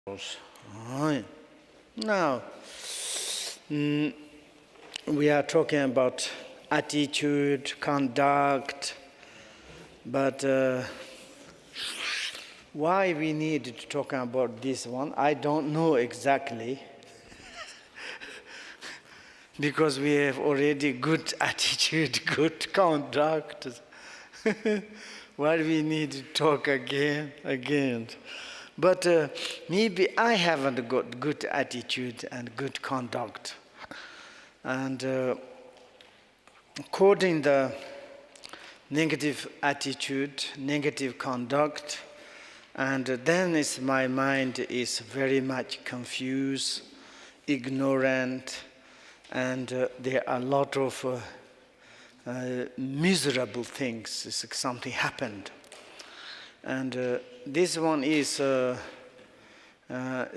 Right. Now, we are talking about attitude, conduct, but why we need to talk about this one, I don't know exactly. Because we have already good attitude, good conduct. Why do we need to talk again? But maybe I haven't got good attitude and good conduct. And according the negative attitude, negative conduct, and then my mind is very much confused, ignorant, and there are a lot of miserable things. Something happened. And this one is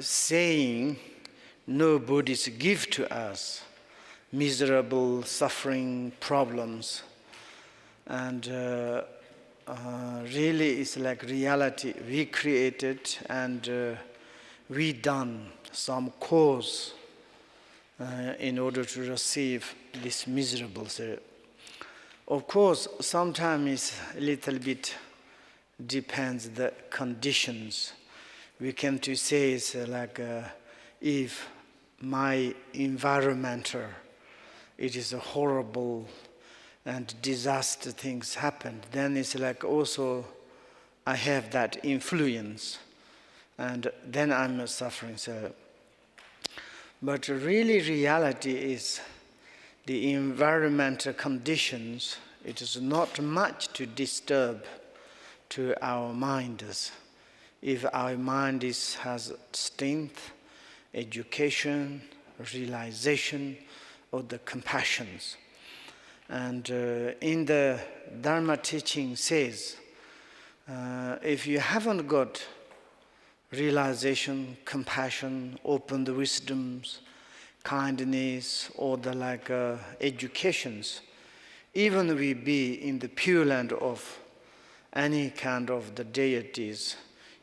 saying no Buddhists give to us miserable, suffering, problems. And really it's like reality we created and we done some cause in order to receive this miserable. Of course, sometimes it's a little bit depends the conditions. We can to say it's like if my environment, it is a horrible and disaster things happened, then it's like also I have that influence and then I'm suffering. But really reality is the environmental conditions, it is not much to disturb to our minds. If our mind has strength, education, realization, or the compassions. And in the Dharma teaching says, if you haven't got realization, compassion, open the wisdoms, kindness, or the educations, even we be in the pure land of any kind of the deities,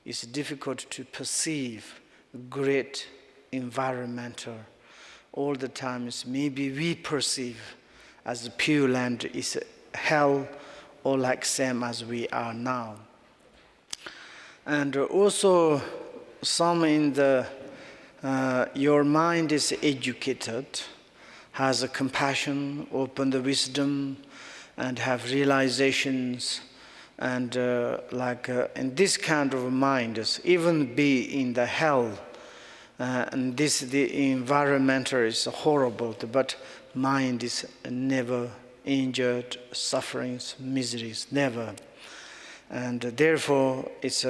it's difficult to perceive great environmental. All the times maybe we perceive as the pure land is hell or like same as we are now. And also some in the your mind is educated, has a compassion, open the wisdom, and have realizations, and in this kind of mind, even be in the hell, and the environment is horrible, but mind is never injured, sufferings, miseries, never. And therefore, it's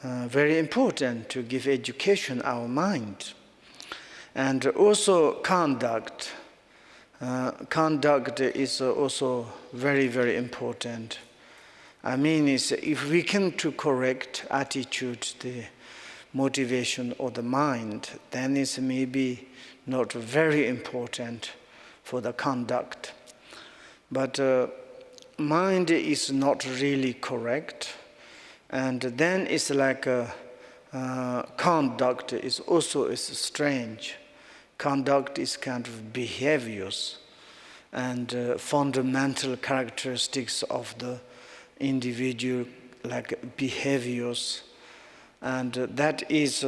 very important to give education our mind. And also conduct. Conduct is also very, very important. I mean, if we can to correct attitude, the motivation or the mind, then it's maybe not very important for the conduct. But mind is not really correct. And then it's like conduct is also strange. Conduct is kind of behaviors and fundamental characteristics of the individual, like behaviors. And that is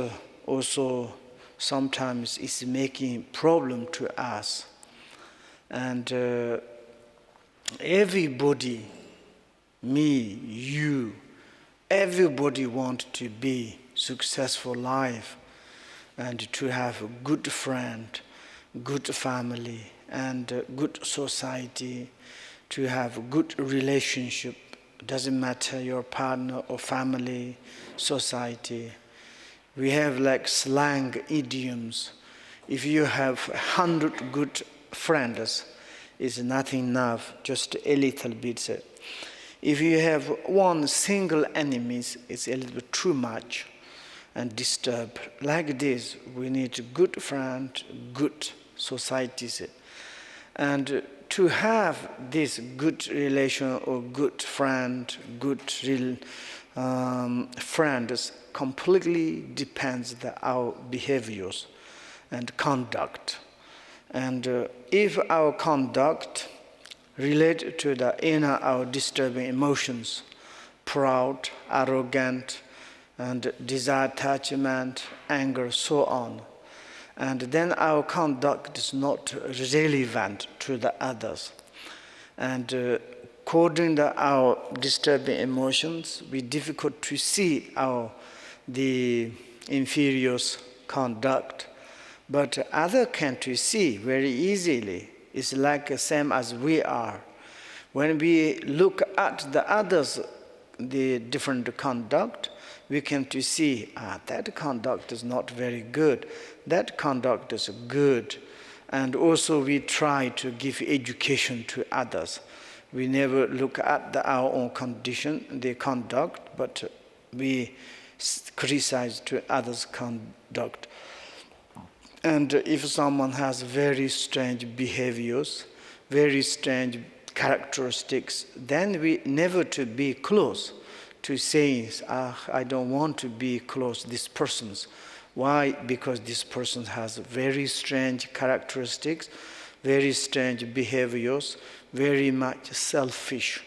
also sometimes is making problem to us. And everybody, me, you, everybody wants to be successful life and to have a good friend, good family, and good society, to have good relationship. Doesn't matter your partner or family, society. We have like slang idioms. If you have 100 good friends, it's nothing enough, just a little bit. If you have one single enemy, it's a little bit too much and disturb. Like this, we need a good friend, good societies. And to have this good relation or good friend, good friends completely depends on our behaviors and conduct. And if our conduct relate to the inner our disturbing emotions, proud, arrogant, and desire attachment, anger, so on, and then our conduct is not relevant to the others. And according to our disturbing emotions, we difficult to see the inferior's conduct. But other can to see very easily. It's like the same as we are. When we look at the others, the different conduct, we can to see, that conduct is not very good. That conduct is good. And also we try to give education to others. We never look at our own condition, the conduct, but we criticize to others' conduct. And if someone has very strange behaviors, very strange characteristics, then we never to be close to saying, I don't want to be close to this person's. Why? Because this person has very strange characteristics, very strange behaviors, very much selfish,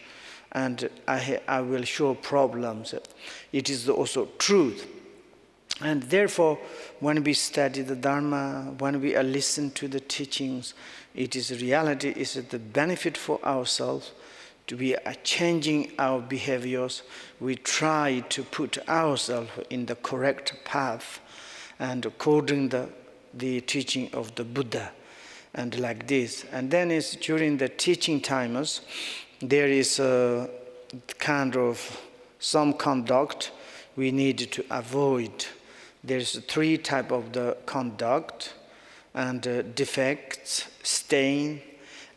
and I will show problems. It is also truth. And therefore, when we study the Dharma, when we listen to the teachings, it is reality, is the benefit for ourselves. We are changing our behaviors. We try to put ourselves in the correct path and according to the teaching of the Buddha, and like this. And then it's during the teaching times, there is a kind of some conduct we need to avoid. There's 3 types of the conduct, and defects, stain,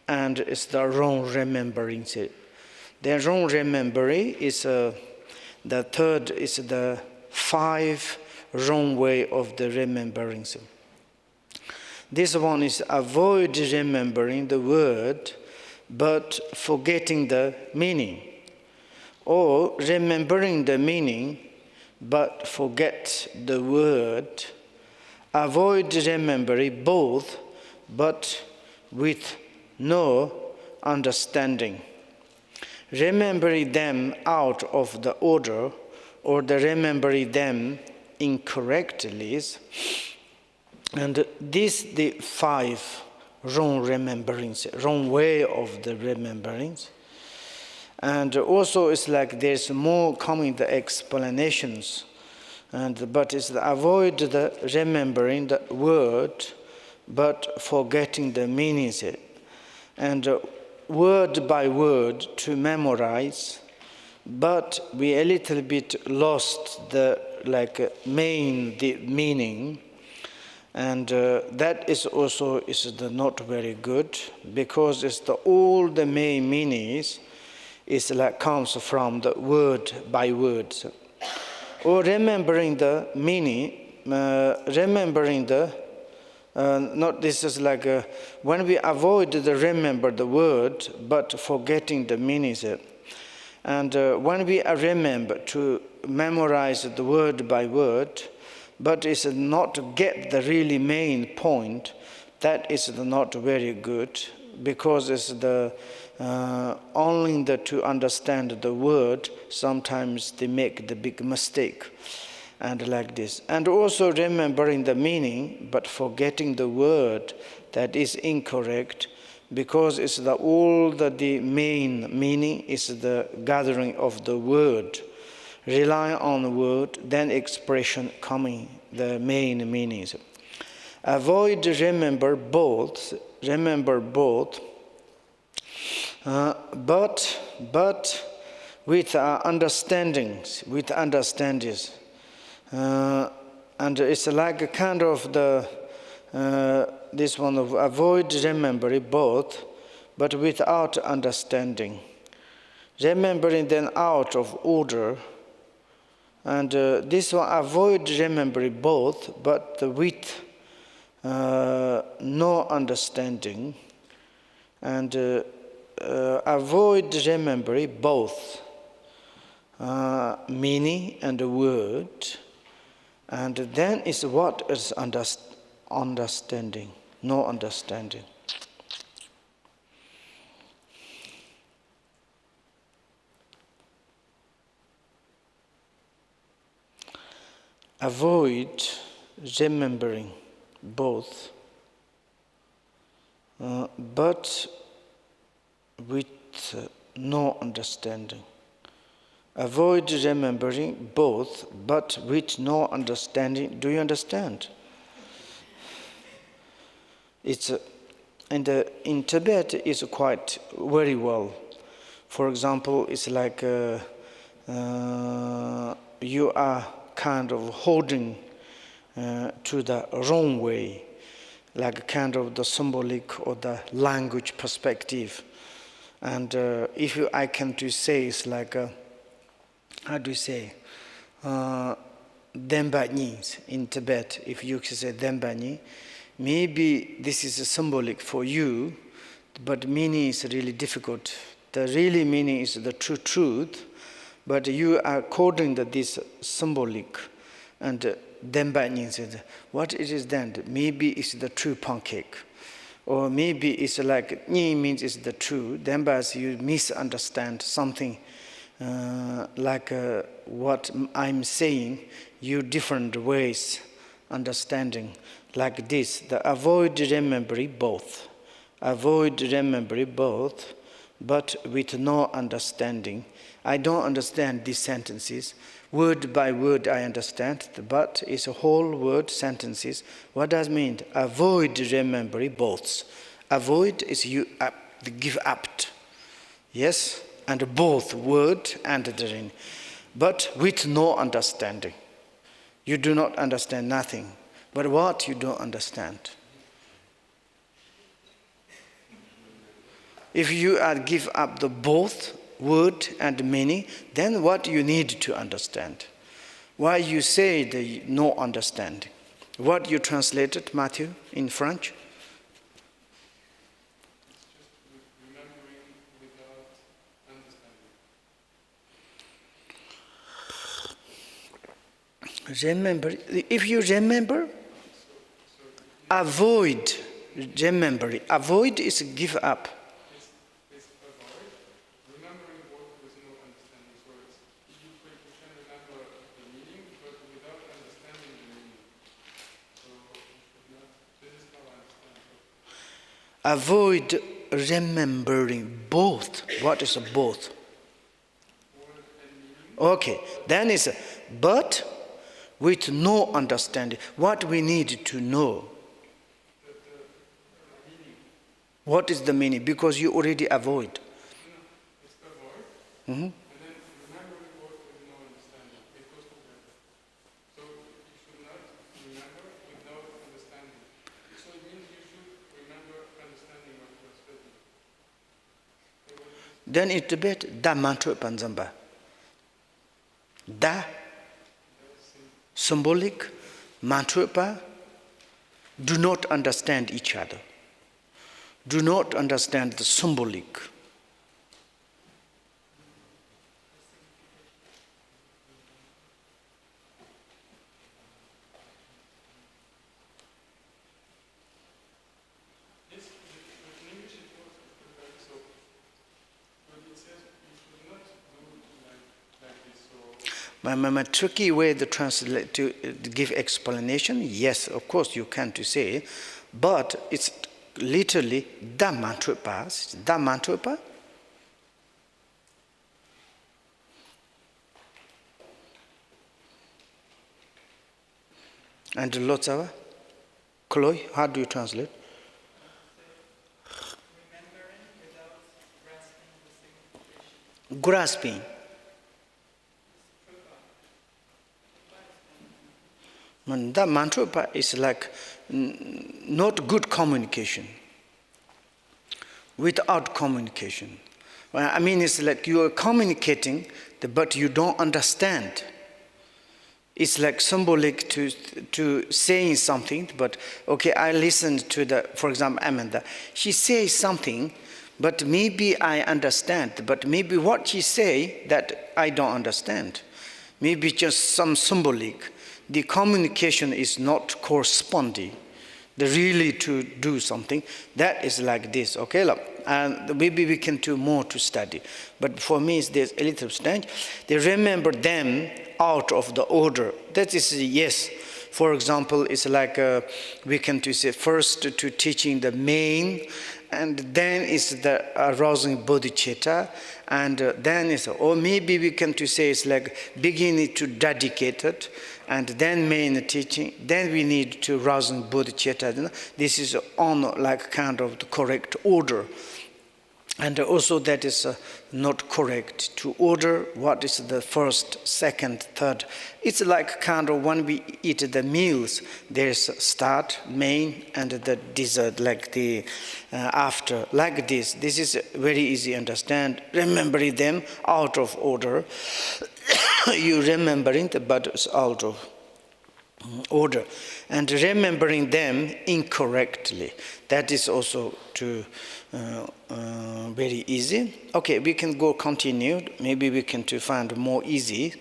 and it's the wrong remembering. The wrong remembering is the third is the 5 wrong way of the remembering. This one is avoid remembering the word, but forgetting the meaning, or remembering the meaning, but forget the word. Avoid remembering both, but with no understanding. Remembering them out of the order, or the remembering them incorrectly, and this the 5 wrong rememberings, wrong way of the rememberings. And also it's like there's more coming the explanations, but it's the avoid the remembering the word, but forgetting the meanings. And word by word to memorize, but we a little bit lost the main the meaning, and that is also not very good, because it's all the main meanings is comes from the word by word. Or remembering the meaning, remembering the not this is when we avoid the remember the word but forgetting the meanings. And when we remember to memorize the word by word, but it's not to get the really main point, that is not very good, because it's the only to understand the word, sometimes they make the big mistake, and like this. And also remembering the meaning, but forgetting the word, that is incorrect, because it's all the main meaning is the gathering of the word. Rely on the word, then expression coming, the main meanings. Avoid remember both, but with understandings, and it's like a kind of the this one of avoid remembering both, but without understanding. Remembering then out of order, and this one avoid remembering both, but with no understanding, and avoid remembering both, meaning and word, and then is what is understanding, no understanding. Avoid remembering both, but with no understanding. Avoid remembering both, but with no understanding. Do you understand? It's in Tibet is quite very well. For example, it's like you are kind of holding to the wrong way, like kind of the symbolic or the language perspective. And if I can to say, it's like, how do you say, Dembani in Tibet, if you can say Dembani, maybe this is symbolic for you, but meaning is really difficult. The really meaning is the true truth, but you are quoting this symbolic, and Dembani said, what it is then? Maybe it's the true pancake. Or maybe it's like, Ni means it's the true, Dembas you misunderstand something like what I'm saying, you different ways understanding. Like this, the avoid remembering both. Avoid remembering both, but with no understanding. I don't understand these sentences. Word by word I understand, but it's a whole word sentences. What does it mean? Avoid remembering both. Avoid is you give up. Yes? And both word and therein. But with no understanding. You do not understand nothing. But what you don't understand? If you give up the both word and meaning, then what you need to understand? Why you say the no understanding? What you translated, Matthew, in French? Remember, if you remember, avoid remembering. Avoid is give up. It's avoid. Remembering what with no understanding. So you can remember the meaning, but without understanding the meaning. So this is how I understand it. Avoid remembering both. What is both? Word and meaning. Okay, then it's but with no understanding. What we need to know. The meaning. What is the meaning? Because you already avoid. It's avoid. Mm-hmm. And then remembering what with no understanding. It goes together. So you should not remember without understanding. So it means you should remember understanding what you are studying. Then in Tibet, da mantra panzamba. Da symbolic, mantra do not understand each other. Do not understand the symbolic. Yes, in English it was so, but it says you should not do like this. So My tricky way to translate, to give explanation, yes, of course you can to say, but it's literally da mantra. Da mantra. And lots of Chloe, how do you translate? Remembering without grasping the signification. Grasping. That mantra is like not good communication. Without communication. Well, I mean, it's like you are communicating, but you don't understand. It's like symbolic to saying something, but okay, I listened to for example, Amanda. She says something, But maybe I understand, but maybe what he say that I don't understand. Maybe just some symbolic. The communication is not corresponding. The really to do something, that is like this, okay? And maybe we can do more to study. But for me, there's a little strange. They remember them out of the order. That is yes. For example, it's like we can to say first to teaching the main, and then is the arousing bodhicitta, and then is, or maybe we can to say it's like beginning to dedicate it, and then main teaching, then we need to arousing bodhicitta. This is on like kind of the correct order. And also that is not correct to order what is the first, second, third. It's like kind of when we eat the meals, there's start, main, and the dessert, like the after, like this. This is very easy to understand. Remembering them out of order. You remembering the but it's out of order, and remembering them incorrectly. That is also to very easy. Okay, we can go continue. Maybe we can to find more easy.